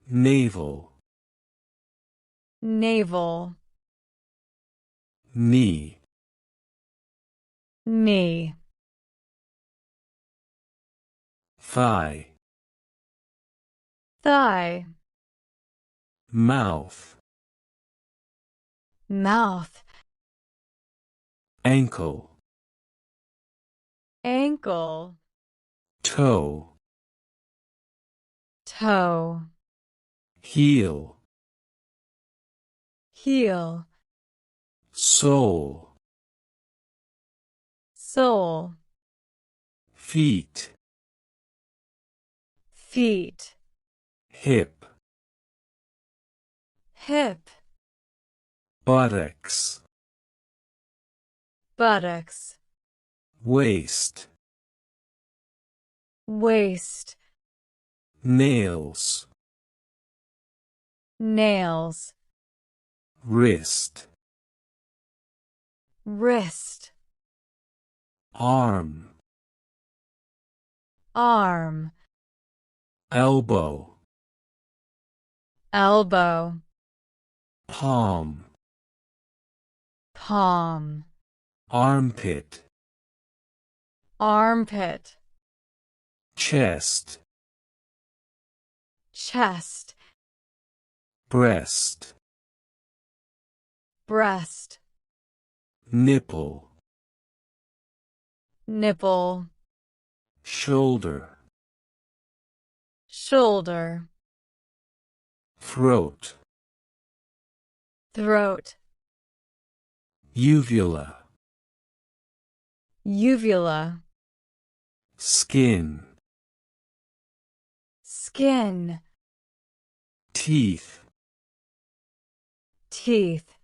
navel, navel, knee, knee, thigh, thigh, mouth, mouth, ankle, ankle, toe, toe, heel, heel, sole, sole, feet, feet, hip, hip, buttocks, buttocks, waist, waist, nails, nails, wrist, wrist, arm, arm, elbow, elbow, palm, palm, armpit, armpit, chest, chest, breast, breast, nipple, nipple, shoulder, shoulder, throat, throat, uvula, uvula, skin, skin, teeth, teeth,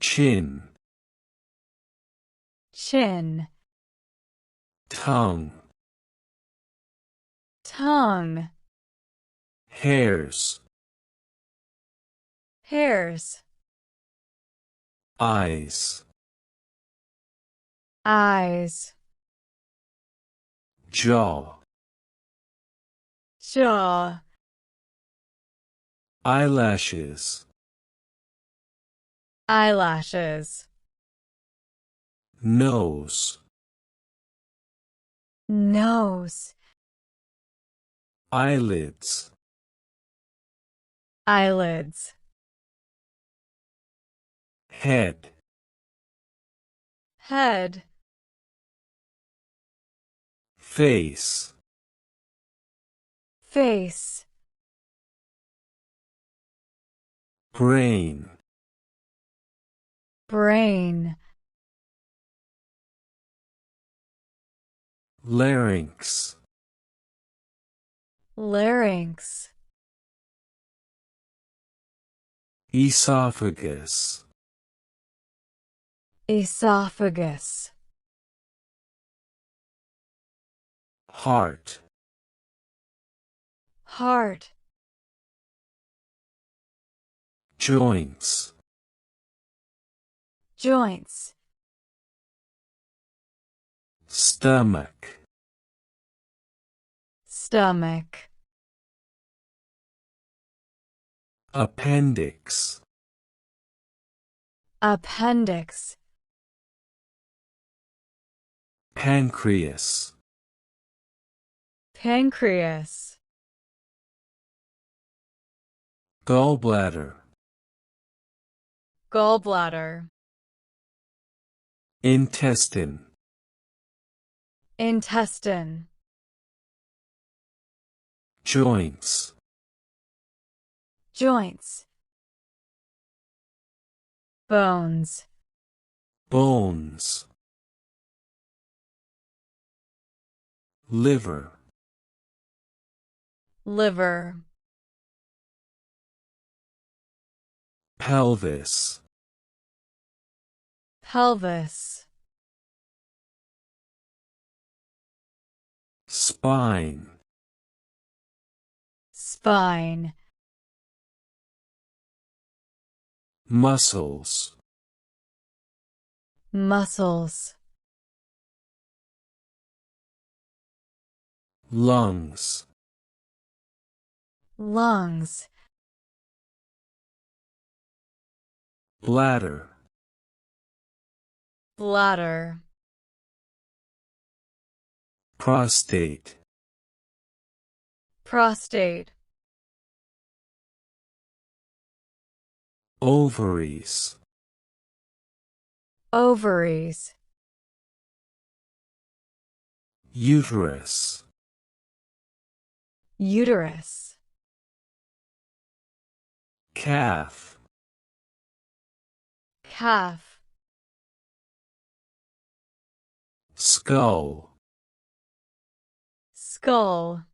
chin, chin, tongue, tongue, hairs, hairs, eyes, eyes, jaw, jaw, eyelashes, eyelashes, nose, nose, eyelids, eyelids, head, head, face, face, brain, brain, larynx, larynx, esophagus, esophagus, heart, heart, joints, joints, stomach, stomach, appendix, appendix, pancreas, pancreas, gallbladder, gallbladder, intestine, intestine, joints, joints, bones, bones, liver, liver, pelvis, pelvis, spine, spine, muscles, muscles, lungs, lungs, bladder, bladder, prostate, prostate, ovaries, ovaries, uterus, uterus, calf, calf, skull, skull,